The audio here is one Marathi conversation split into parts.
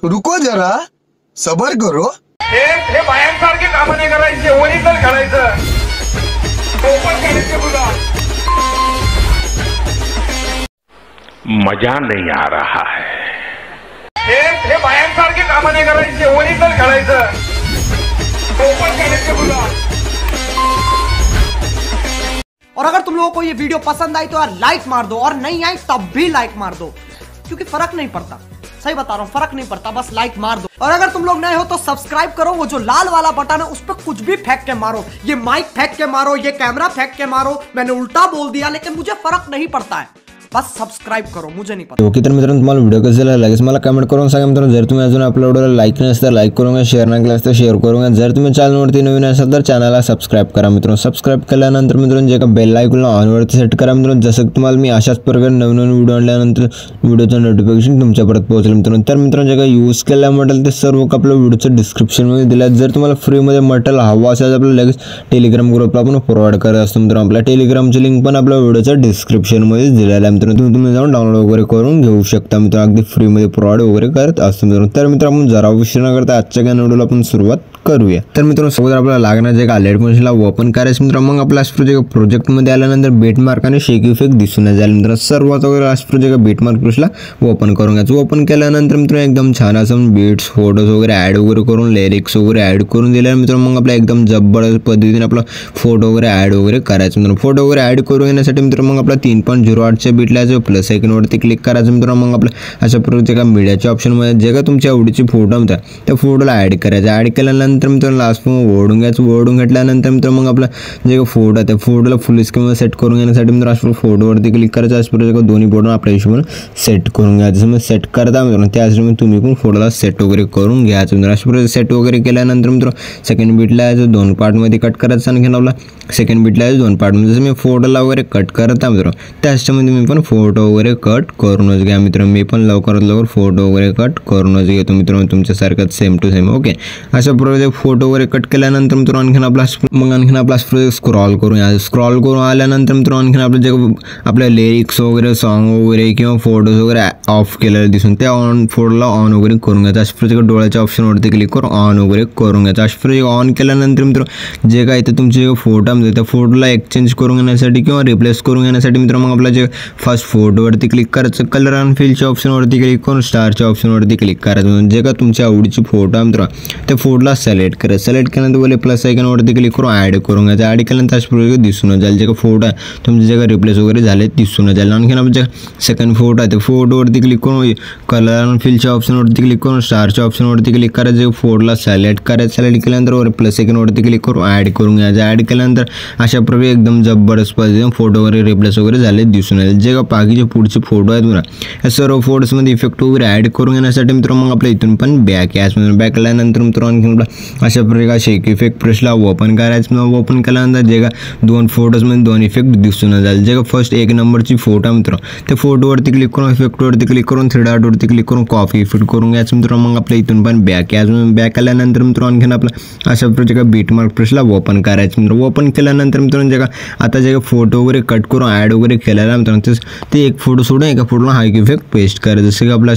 रुको जरा सबर करो। हे बायांसारखे काम नाही करायचे, ओरिजिनल खेळायचं, ओपन करायचे तुला मजा नहीं आ रहा है। हे बायांसारखे काम नाही करायचे, ओरिजिनल खेळायचं, ओपन करायचे तुला। और अगर तुम लोगों को ये वीडियो पसंद आई तो यार लाइक मार दो, और नहीं आई तब भी लाइक मार दो, क्योंकि फर्क नहीं पड़ता। सही बता रहा हूँ, फर्क नहीं पड़ता, बस लाइक मार दो। और अगर तुम लोग नए हो तो सब्सक्राइब करो, वो जो लाल वाला बटन है उस पर कुछ भी फेंक के मारो, ये माइक फेंक के मारो, ये कैमरा फेंक के मारो, मैंने उल्टा बोल दिया लेकिन मुझे फर्क नहीं पड़ता है, बस सब्सक्राइब करो, मुझे नहीं पता। ओके तर मित्रांनो, तुम्हाला व्हिडिओ कसा झाला लगेच मला कमेंट करून सांगा मित्रांनो। जर तुम्ही अजून आपल्या व्हिडिओला लाईक नसेल तर लाईक करूनगा, शेअर नाही केलं तर शेअर करूनगा। जर तुम्ही चॅनलवरती नवीन असाल तर चॅनलला सबस्क्राइब करा मित्रांनो। सबस्क्राइब केल्यानंतर मित्रांनो जे का बेल आयकॉनला ऑन वरती सेट करा मित्रांनो, जसं की तुम्हाला मी अशाच प्रकारे नवीन व्हिडिओ आणल्यानंतर व्हिडिओचं नोटिफिकेशन तुमच्यापर्यंत पोहोचेल मित्रांनो। तर मित्रांनो जे का यूज केल्या मटेरियल ते सर्व आपल्या व्हिडिओचं डिस्क्रिप्शनमध्ये दिलं। जर तुम्हाला फ्रीमध्ये मटेरियल हवं असेल तर आपल्याला लगेच टेलिग्राम ग्रुपला पण फॉरवर्ड करत असतो मित्रांनो। आपल्या टेलिग्रामची लिंक पण आपल्या व्हिडिओच्या डिस्क्रिप्शनमध्ये दिलेलं आहे मित्रांनो, तुम्ही जाऊन डाउनलोड वगैरे करून घेऊ शकता मित्रांनो, अगदी फ्री मध्ये प्रोवाइड वगैरे करत असतो मित्रांनो। तर मित्रांनो आपण जरा उशीर न करता आजच्या व्हिडिओला आपण सुरुवात करूया। तर मित्रांनो सोबत आपल्याला लागणार जे का लेट मशीनला ओपन करायचं मित्रांनो, मग आपल्या प्रोजेक्ट मध्ये आल्यानंतर बेटमार्क आणि शेक इफेक्ट दिसून जाईल मित्रांनो। सर्वात वगैरे प्रोजेक्ट बेटमार्क प्लसला ओपन करून घ्यायचं। ओपन केल्यानंतर मित्रांनो एकदम छान असं बीट्स फोटोज वगैरे ऍड वगैरे करून लिरिक्स वगैरे ऍड करून दिल्यानंतर मित्रांनो मग आपला एकदम जबरदस्त पद्धतीने आपला फोटो वगैरे ऍड वगैरे करायचं मित्रांनो। फोटो वगैरे ऍड करून घेण्यासाठी मित्रांनो मग आपला 3.08च्या बीटला जो प्लस आयकॉन वरती क्लिक करायचं मित्रांनो। मग आपलं अशा प्रकारचे का मीडियाच्या ऑप्शनमध्ये जे का तुमच्या आवडीची फोटो होता त्या फोटोला ऍड करायचं। ऍड केल्यानंतर मित्रांनो लास्ट ओढून घ्यायचं। ओढून घेतल्यानंतर मित्रांनो मग आपला जे फोटो आहे त्या फोटोला फुल स्क्रीन सेट करून घेण्यासाठी मित्रांनो फोटोवरती क्लिक करायचं। अशा प्रकारचे दोन्ही फोटो आपल्या हिशोबाने सेट करून घ्यायचं। समज सेट करता मित्रांनो त्याचप्रमाणे तुम्ही पण फोटोला सेट वगैरे करून घ्यायचं मित्रांनो। अशा प्रकारे सेट वगैरे केल्यानंतर मित्रांनो सेकंड बीटला दोन पार्टमध्ये कट करायचं आणि आपला सेकंड बीटला दोन पार्टमध्ये जसं मी फोटोला वगैरे कट करता मित्रांनो त्याच्यामध्ये मी पण फोटो वगैरे कट करूनच घ्या मित्रांनो। मी पण लवकरात लवकर फोटो वगैरे कट करूनच घेतो मित्रांनो तुमच्यासारखंच सेम टू सेम। ओके अशा प्रकारे फोटो वगैरे कट केल्यानंतर मित्रांनो आणखीन आपला स्क्रॉल करूया। स्क्रॉल करून आल्यानंतर मित्रांनो आणखीन आपलं जे आपल्या लिरिक्स वगैरे सॉन्ग वगैरे किंवा फोटोज वगैरे ऑफ केलेले दिसून त्या ऑन फोटोला ऑन वगैरे करून घ्यायचं। अशा प्रकारे डोळ्याच्या ऑप्शनवरती क्लिक करून ऑन वगैरे करून घ्यायचं। अशा प्रकारे ऑन केल्यानंतर मित्रांनो जे काय ते तुमचे जे फोटो आहे त्या फोटोला एक्सचेंज करून घेण्यासाठी किंवा रिप्लेस करून घेण्यासाठी मित्रांनो मग आपला जे फर्स्ट फोटोवरती क्लिक करायचं, कलर अँड फिलच्या ऑप्शनवरती क्लिक करून स्टारच्या ऑप्शनवरती क्लिक करायचं। जे का तुमच्या आवडीची फोटो आहे मित्रांनो त्या फोटोला सिलेक्ट करायचं। सिलेक्ट केल्यानंतर बोले प्लस आयकॉनवरती क्लिक करून ॲड करून घ्यायचं। ॲड केल्यानंतर अशा प्रकारे दिसून जाईल जे का फोटो आहे तुमचे जे का रिप्लेस वगैरे झाले दिसून जाईल। आणखीन आपल्या सेकंड फोटो आहे त्या फोटोवरती क्लिक करून कलर अँड फिलच्या ऑप्शनवरती क्लिक करून स्टारच्या ऑप्शनवरती क्लिक करायचं। फोटोला सिलेक्ट करायचं। सिलेक्ट केल्यानंतर प्लस आयकॉनवरती क्लिक करून ॲड करून घ्यायचं। ॲड केल्यानंतर अशा प्रकारे एकदम जबरदस्त पद्धतीने फोटो वगैरे रिप्लेस वगैरे झाले दिसून येईल। जे का बाकीचे पुढचे फोटो आहेत बघा या सर्व फोटोजमध्ये इफेक्ट वगैरे ॲड करून घेण्यासाठी मित्रांनो मग आपल्या इथून पण बॅक याच बॅक केल्यानंतर मित्रांनो आणखी अशा प्रकारे शेक इफेक्ट प्रेसला ओपन करायचं। ओपन केल्यानंतर जे का दोन फोटोजमध्ये दोन इफेक्ट दिसून जाईल। जे का फर्स्ट एक नंबरची फोटो मित्रांनो त्या फोटोवरती क्लिक करून इफेक्टवरती क्लिक करून थ्री डॉटवरती क्लिक करून कॉपी इफेक्ट करून घ्यायचं मित्रांनो। मग आपल्या इथून पण बॅक याच बॅक आल्यानंतर मित्रांनो आणखीन आपला अशा प्रकारे बीट मार्क प्रेसला ओपन करायचं मित्रांनो। ओपन केल्यानंतर मित्रांनो जे का आता जे फोटो वगैरे कट करून ॲड वगैरे केलेला मित्रांनो ते एक फोटो सोडून एका फोटोला हाईक इफेक्ट पेस्ट करायचं। जसं की आपला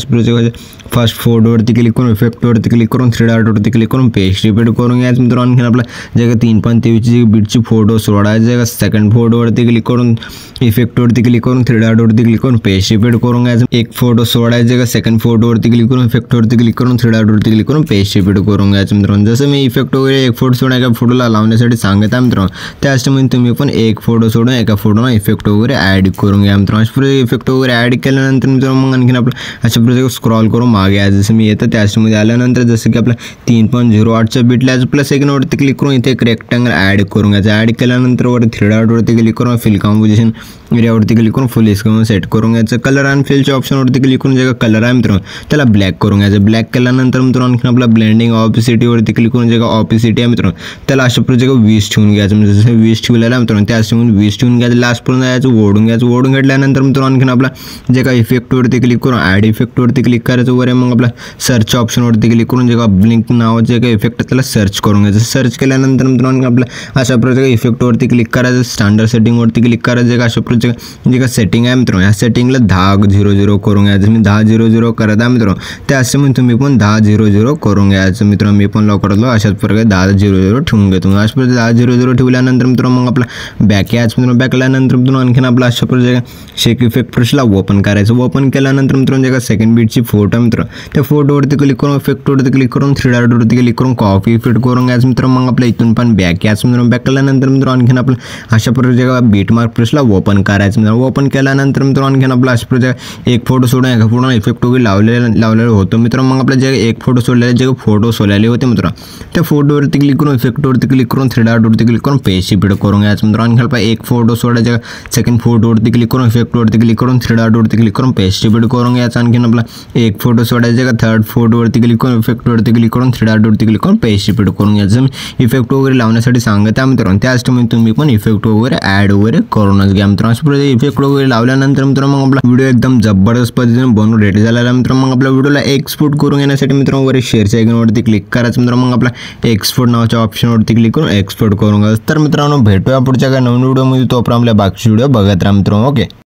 फर्स्ट फोटोवरती क्लिक करून इफेक्टवरती क्लिक करून थ्री डॉटवरती क्लिक करून पेस्ट रिपीट करून घ्यायचं मित्रांनो। आणखीन आपला जे का 3.23ची बीटची फोटो सोडायचं। जे का सेकंड फोटोवरती क्लिक करून इफेक्टवरती क्लिक करून थ्री डॉटवरती क्लिक करून पेस्ट रिपीट करून घ्यायचं। एक फोटो सोडायचं। जे का सेकंड फोटोवरती क्लिक करून इफेक्टवरती क्लिक करून थ्री डॉटवरती क्लिक करून पेस्ट रिपीट करून घ्यायचं मित्रांनो। जसं मी इफेक्ट वगैरे एक फोटो सोडून एका फोटोला लावण्यासाठी सांगत आहे मित्रांनो त्याचप्रमाणे तुम्ही पण एक फोटो सोडून एका फोटोला इफेक्ट वगैरे ॲड करून घ्या मित्रांनो। अशा प्रकारे इफेक्ट वगैरे ॲड केल्यानंतर मित्रांनो मग आणखीन आपलं अशा प्रकारे स्क्रॉल करून मागे आहे जसं मी येतं त्याच्यामध्ये आल्यानंतर जसं की आपला 3.08च्या बीटला प्लस आयकॉनवरती क्लिक करून इथे एक रेक्टँगल ॲड करून घ्यायचं। ॲड केल्यानंतर वर थ्री डॉटवरती क्लिक करून फिल कॉम्पोजिशन एरियावरती क्लिक करून फुल स्क्रीन सेट करून घ्यायचं। कलर अँड फिलच्या ऑप्शनवरती क्लिक करून जे का कलर आहे मित्रांनो त्याला ब्लॅक करून घ्यायचं। ब्लॅक केल्यानंतर मित्रांनो आणखीन आपला ब्लेंडिंग ऑपिसिटीवरती क्लिक करून जे का ऑपिसिटी आहे मित्रांनो त्याला अशा प्रकारे 20 ठेवून घ्यायचं। म्हणजे जसं 20 ठेवलेलं आहे मित्रांनो त्याच्यामुळे 20 ठेवून घ्यायचं। लास्टपर्यंत जायचं ओढून घ्यायचं। ओढून घेतल्यानंतर मित्रांनो आणखीन आपला जे का इफेक्टवरती क्लिक करून ॲड इफेक्टवरती क्लिक करायचं। वर मग आपला सर्च ऑप्शनवरती क्लिक करून जे का ब्लिंक नावाचे काही इफेक्ट त्याला सर्च करून घ्यायचं। सर्च केल्यानंतर मित्रांनो आपल्या अशा प्रकारे इफेक्टवरती क्लिक करायचं। स्टँडर्ड सेटिंगवरती क्लिक करायचं। जे का अशा प्रकारे जे का सेटिंग आहे मित्रांनो, या सेटिंगला 10:00 करून घ्यायचं. मी 10:00 करत आहे मित्रांनो. त्याच मी तुम्ही पण 10:00 करून घ्यायचं मित्रांनो. मी पण लवकर अशाच प्रकारे 10:00 ठेवून घेतो. अशा प्रकारे 10:00 ठेवल्यानंतर मित्रांनो मग आपला बॅक यायचं मित्रांनो. बॅक आल्यानंतर मित्रांनो आणखीन आपला अशा प्रकारे शेक इफेक्ट ब्रशला ओपन करायचं. ओपन केल्यानंतर मित्रांनो जे का सेकंड बीटची फोटो मित्र, त्या फोटोवरती क्लिक करून इफेक्टवरती क्लिक करून 3 डॉटवरती क्लिक करून कॉपी इफेक्ट करून घ्यायचं मित्रांनो. मग आपल्या इथून पण बॅक यायचं मित्रांनो. बॅक केल्यानंतर मित्रांनो आणखीन आपलं अशा प्रकारे जे का बीट मार्क ब्रशला ओपन करायचं मित्रांनो. ओपन केल्यानंतर मित्रांनो आणखीन आपला अशा प्रकारे एक फोटो सोडून एका फोटो इफेक्ट वगैरे लावलेलं होतं मित्रांनो. मग आपल्या जे एक फोटो सोडलेले जे फोटो सोडलेले होते मित्रांनो, त्या फोटोवरती क्लिक करून इफेक्टवरती क्लिक करून 3 डॉटवरती क्लिक करून पेस्ट इफेक्ट करून घ्यायचं मित्रांनो. आणखी आपला एक फोटो सोडायचा, सेकंड फोटोवरती क्लिक करून इफेक्टवरती क्लिक करून 3 डॉटवरती क्लिक करून पेस्ट इफेक्ट करून घ्यायचं. आणखीन आपला एक फोटो सोडायचा का थर्ड फोटोवरती क्लिक करून इफेक्टवरती क्लिक करून 3 डॉटवरती क्लिक करून पेस्ट इफेक्ट करून घ्यायचं. इफेक्ट वगैरे लावण्यासाठी सांगत आहे मित्रांनो. त्याच टाइम तुम्ही पण इफेक्ट वगैरे ॲड वगैरे करूनच घ्या मित्रांनो. अशा प्रकारे इफेक्ट वगैरे लावल्यानंतर मित्रांनो मग आपला व्हिडिओ एकदम जबरदस्त पद्धतीने बनवून रेडी झालेला मित्रांनो. मग आपल्या व्हिडिओला एक्सपोर्ट करून घेण्यासाठी मित्रांनो वगैरे शेअरच्या आयकॉनवरती क्लिक करायचं मित्रांनो. मग आपला एक्सपोर्ट नावाच्या ऑप्शनवरती क्लिक करून एक्सपोर्ट करून घ्यायचं. तर मित्रांनो भेटूया पुढच्या काही नवीन व्हिडिओमध्ये. तोपर्यंत आपल्या बाकीचे व्हिडिओ बघत राहा मित्रांनो. ओके.